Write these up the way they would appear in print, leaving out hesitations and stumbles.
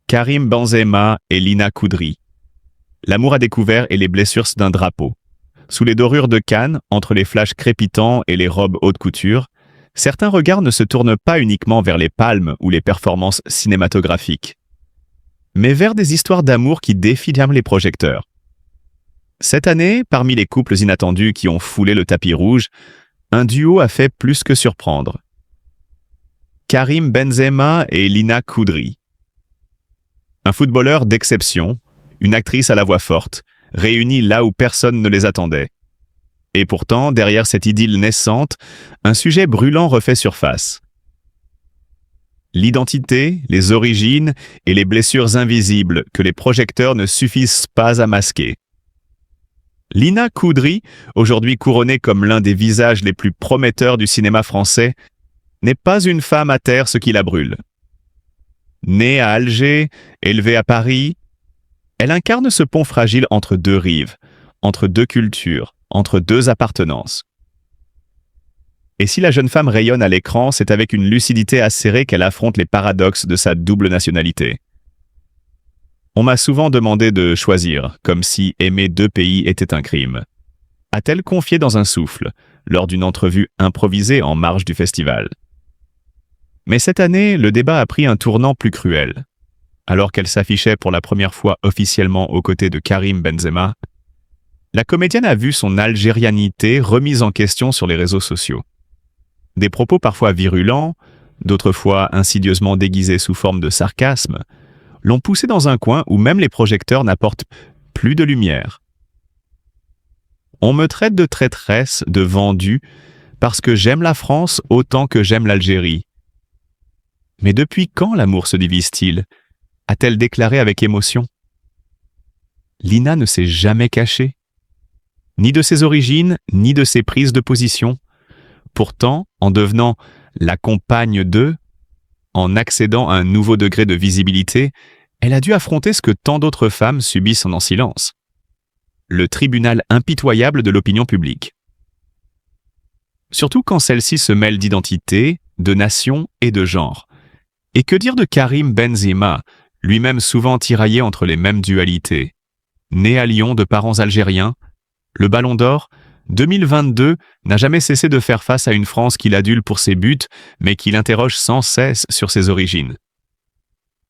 Karim Benzema et Lina Koudry. L'amour à découvert et les blessures d'un drapeau. Sous les dorures de Cannes, entre les flashs crépitants et les robes haute couture, certains regards ne se tournent pas uniquement vers les palmes ou les performances cinématographiques, mais vers des histoires d'amour qui défient les projecteurs. Cette année, parmi les couples inattendus qui ont foulé le tapis rouge, un duo a fait plus que surprendre. Karim Benzema et Lina Koudry. Un footballeur d'exception, une actrice à la voix forte, réunis là où personne ne les attendait. Et pourtant, derrière cette idylle naissante, un sujet brûlant refait surface. L'identité, les origines et les blessures invisibles que les projecteurs ne suffisent pas à masquer. Lina Koudry, aujourd'hui couronnée comme l'un des visages les plus prometteurs du cinéma français, n'est pas une femme à terre ce qui la brûle. Née à Alger, élevée à Paris, elle incarne ce pont fragile entre deux rives, entre deux cultures, entre deux appartenances. Et si la jeune femme rayonne à l'écran, c'est avec une lucidité acérée qu'elle affronte les paradoxes de sa double nationalité. On m'a souvent demandé de choisir, comme si aimer deux pays était un crime. A-t-elle confié dans un souffle, lors d'une entrevue improvisée en marge du festival. Mais cette année, le débat a pris un tournant plus cruel. Alors qu'elle s'affichait pour la première fois officiellement aux côtés de Karim Benzema, la comédienne a vu son algérianité remise en question sur les réseaux sociaux. Des propos parfois virulents, d'autres fois insidieusement déguisés sous forme de sarcasme, l'ont poussée dans un coin où même les projecteurs n'apportent plus de lumière. On me traite de traîtresse, de vendue, parce que j'aime la France autant que j'aime l'Algérie. Mais depuis quand l'amour se divise-t-il ? A-t-elle déclaré avec émotion. Lina ne s'est jamais cachée, ni de ses origines, ni de ses prises de position. Pourtant, en devenant la compagne d'eux, en accédant à un nouveau degré de visibilité, elle a dû affronter ce que tant d'autres femmes subissent en silence. Le tribunal impitoyable de l'opinion publique. Surtout quand celle-ci se mêle d'identité, de nation et de genre. Et que dire de Karim Benzema, lui-même souvent tiraillé entre les mêmes dualités. Né à Lyon de parents algériens, le Ballon d'Or 2022 n'a jamais cessé de faire face à une France qui l'adule pour ses buts, mais qui l'interroge sans cesse sur ses origines.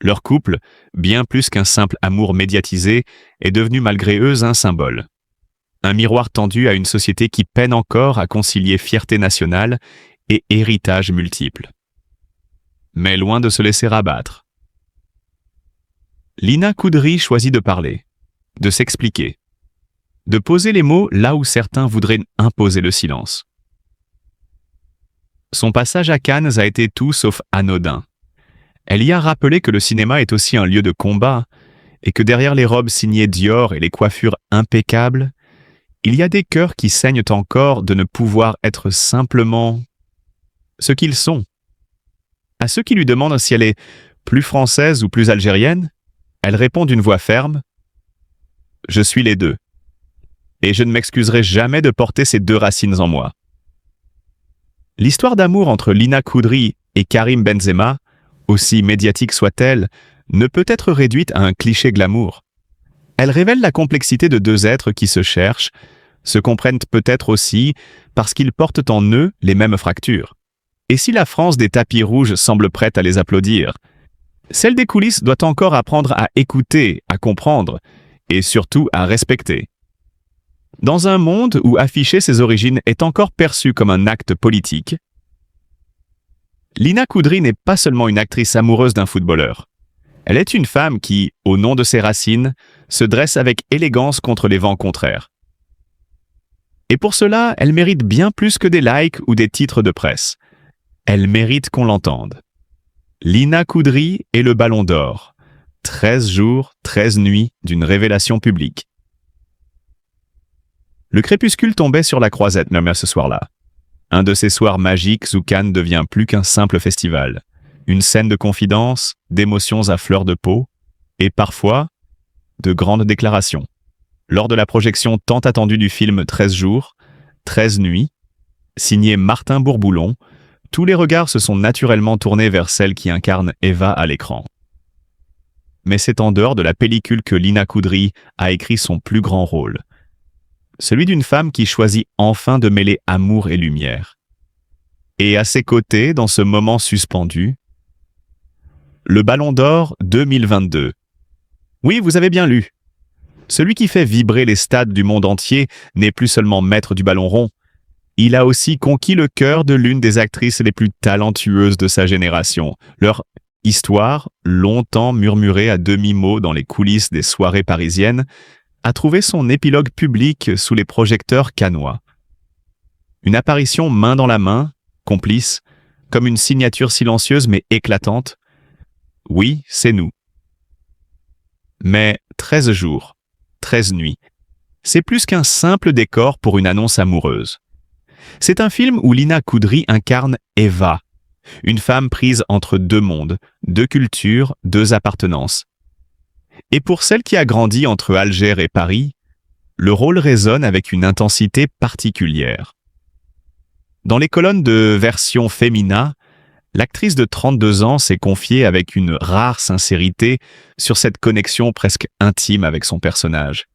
Leur couple, bien plus qu'un simple amour médiatisé, est devenu malgré eux un symbole. Un miroir tendu à une société qui peine encore à concilier fierté nationale et héritage multiple. Mais loin de se laisser abattre. Lina Koudry choisit de parler, de s'expliquer, de poser les mots là où certains voudraient imposer le silence. Son passage à Cannes a été tout sauf anodin. Elle y a rappelé que le cinéma est aussi un lieu de combat et que derrière les robes signées Dior et les coiffures impeccables, il y a des cœurs qui saignent encore de ne pouvoir être simplement ce qu'ils sont. À ceux qui lui demandent si elle est plus française ou plus algérienne, elle répond d'une voix ferme « Je suis les deux. Et je ne m'excuserai jamais de porter ces deux racines en moi. » L'histoire d'amour entre Lina Koudry et Karim Benzema, aussi médiatique soit-elle, ne peut être réduite à un cliché glamour. Elle révèle la complexité de deux êtres qui se cherchent, se comprennent peut-être aussi parce qu'ils portent en eux les mêmes fractures. Et si la France des tapis rouges semble prête à les applaudir, celle des coulisses doit encore apprendre à écouter, à comprendre et surtout à respecter. Dans un monde où afficher ses origines est encore perçu comme un acte politique, Lina Koudry n'est pas seulement une actrice amoureuse d'un footballeur. Elle est une femme qui, au nom de ses racines, se dresse avec élégance contre les vents contraires. Et pour cela, elle mérite bien plus que des likes ou des titres de presse. Elle mérite qu'on l'entende. Lina Koudry et le Ballon d'Or. 13 jours, 13 nuits d'une révélation publique. Le crépuscule tombait sur la Croisette même ce soir-là. Un de ces soirs magiques où Cannes devient plus qu'un simple festival. Une scène de confidence, d'émotions à fleur de peau, et parfois, de grandes déclarations. Lors de la projection tant attendue du film 13 jours, 13 nuits, signé Martin Bourboulon, tous les regards se sont naturellement tournés vers celle qui incarne Eva à l'écran. mais c'est en dehors de la pellicule que Lina Coudry a écrit son plus grand rôle. Celui d'une femme qui choisit enfin de mêler amour et lumière. Et à ses côtés, dans ce moment suspendu, le Ballon d'Or 2022. Oui, vous avez bien lu. Celui qui fait vibrer les stades du monde entier n'est plus seulement maître du ballon rond, il a aussi conquis le cœur de l'une des actrices les plus talentueuses de sa génération. Leur histoire, longtemps murmurée à demi-mot dans les coulisses des soirées parisiennes, a trouvé son épilogue public sous les projecteurs cannois. Une apparition main dans la main, complice, comme une signature silencieuse mais éclatante. Oui, c'est nous. Mais 13 jours, 13 nuits, c'est plus qu'un simple décor pour une annonce amoureuse. C'est un film où Lina Coudry incarne Eva, une femme prise entre deux mondes, deux cultures, deux appartenances. Et pour celle qui a grandi entre Alger et Paris, le rôle résonne avec une intensité particulière. Dans les colonnes de version Femina, l'actrice de 32 ans s'est confiée avec une rare sincérité sur cette connexion presque intime avec son personnage.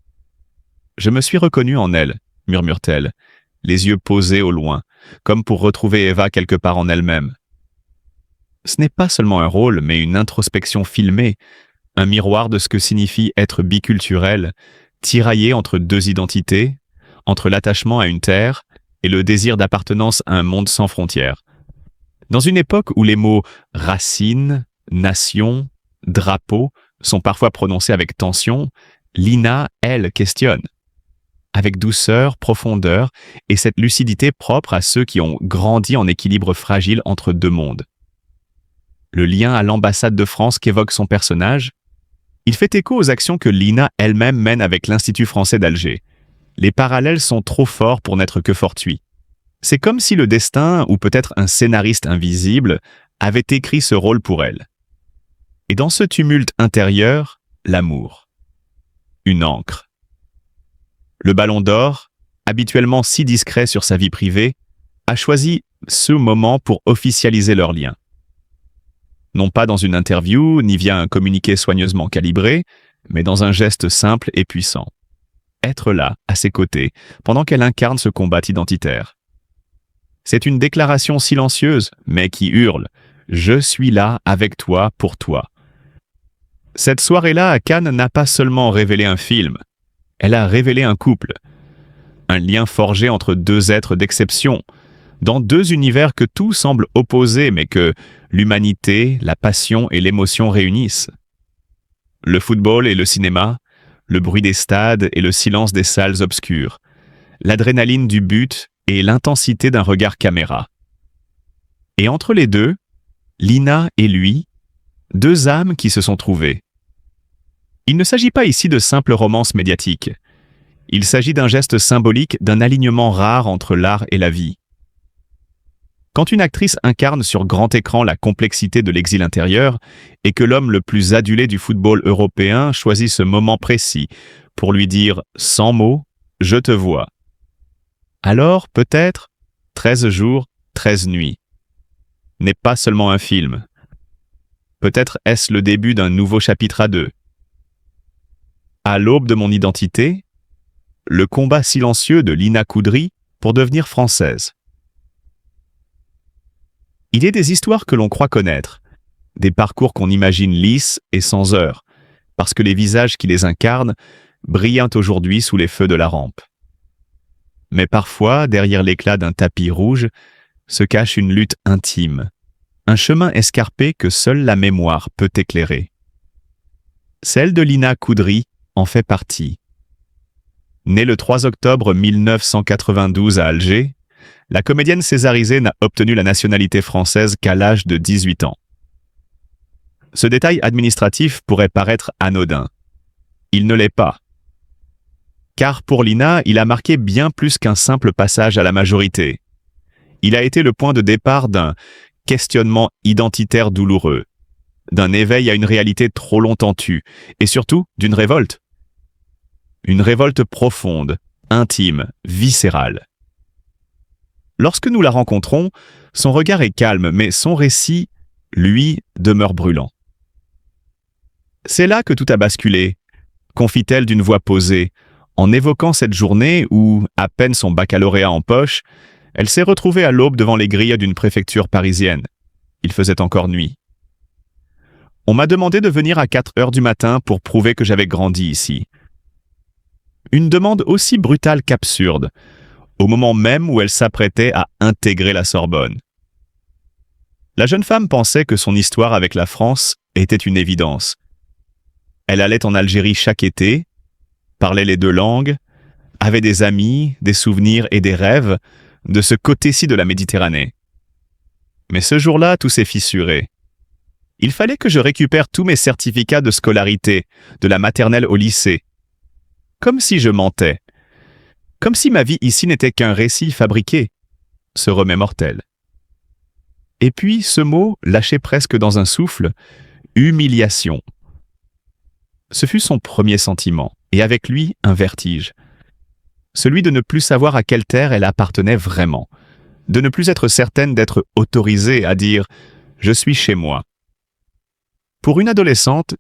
« Je me suis reconnue en elle », murmure-t-elle, les yeux posés au loin, comme pour retrouver Eva quelque part en elle-même. Ce n'est pas seulement un rôle, mais une introspection filmée, un miroir de ce que signifie être biculturel, tiraillé entre deux identités, entre l'attachement à une terre et le désir d'appartenance à un monde sans frontières. Dans une époque où les mots « racine »,« nation »,« drapeau » sont parfois prononcés avec tension, Lina, elle, questionne. Avec douceur, profondeur et cette lucidité propre à ceux qui ont grandi en équilibre fragile entre deux mondes. Le lien à l'ambassade de France qu'évoque son personnage, il fait écho aux actions que Lina elle-même mène avec l'Institut français d'Alger. Les parallèles sont trop forts pour n'être que fortuits. C'est comme si le destin, ou peut-être un scénariste invisible, avait écrit ce rôle pour elle. Et dans ce tumulte intérieur, l'amour. Une encre. Le Ballon d'Or, habituellement si discret sur sa vie privée, a choisi ce moment pour officialiser leur lien. Non pas dans une interview, ni via un communiqué soigneusement calibré, mais dans un geste simple et puissant. Être là, à ses côtés, pendant qu'elle incarne ce combat identitaire. C'est une déclaration silencieuse, mais qui hurle « Je suis là avec toi pour toi ». Cette soirée-là à Cannes n'a pas seulement révélé un film, elle a révélé un couple, un lien forgé entre deux êtres d'exception, dans deux univers que tout semble opposer mais que l'humanité, la passion et l'émotion réunissent. Le football et le cinéma, le bruit des stades et le silence des salles obscures, l'adrénaline du but et l'intensité d'un regard caméra. Et entre les deux, Lina et lui, deux âmes qui se sont trouvées. Il ne s'agit pas ici de simple romance médiatique. Il s'agit d'un geste symbolique d'un alignement rare entre l'art et la vie. Quand une actrice incarne sur grand écran la complexité de l'exil intérieur et que l'homme le plus adulé du football européen choisit ce moment précis pour lui dire sans mots « Je te vois », alors peut-être 13 jours, 13 nuits n'est pas seulement un film. Peut-être est-ce le début d'un nouveau chapitre à deux. À l'aube de mon identité, le combat silencieux de Lina Coudry pour devenir française. Il y a des histoires que l'on croit connaître, des parcours qu'on imagine lisses et sans heurts, parce que les visages qui les incarnent brillent aujourd'hui sous les feux de la rampe. Mais parfois, derrière l'éclat d'un tapis rouge, se cache une lutte intime, un chemin escarpé que seule la mémoire peut éclairer. Celle de Lina Coudry en fait partie. Née le 3 octobre 1992 à Alger, la comédienne césarisée n'a obtenu la nationalité française qu'à l'âge de 18 ans. Ce détail administratif pourrait paraître anodin. Il ne l'est pas. Car pour Lina, il a marqué bien plus qu'un simple passage à la majorité. Il a été le point de départ d'un questionnement identitaire douloureux, d'un éveil à une réalité trop longtemps tue, et surtout d'une révolte. Une révolte profonde, intime, viscérale. Lorsque nous la rencontrons, son regard est calme, mais son récit, lui, demeure brûlant. C'est là que tout a basculé, confie-t-elle d'une voix posée, en évoquant cette journée où, à peine son baccalauréat en poche, elle s'est retrouvée à l'aube devant les grilles d'une préfecture parisienne. Il faisait encore nuit. On m'a demandé de venir à 4 heures du matin pour prouver que j'avais grandi ici. Une demande aussi brutale qu'absurde, au moment même où elle s'apprêtait à intégrer la Sorbonne. La jeune femme pensait que son histoire avec la France était une évidence. Elle allait en Algérie chaque été, parlait les 2 langues, avait des amis, des souvenirs et des rêves de ce côté-ci de la Méditerranée. Mais ce jour-là, tout s'est fissuré. Il fallait que je récupère tous mes certificats de scolarité, de la maternelle au lycée. Comme si je mentais. Comme si ma vie ici n'était qu'un récit fabriqué, se remémore-t-elle. Et puis ce mot, lâché presque dans un souffle, humiliation. Ce fut son premier sentiment, et avec lui un vertige. Celui de ne plus savoir à quelle terre elle appartenait vraiment, de ne plus être certaine d'être autorisée à dire « je suis chez moi ». Pour une adolescente,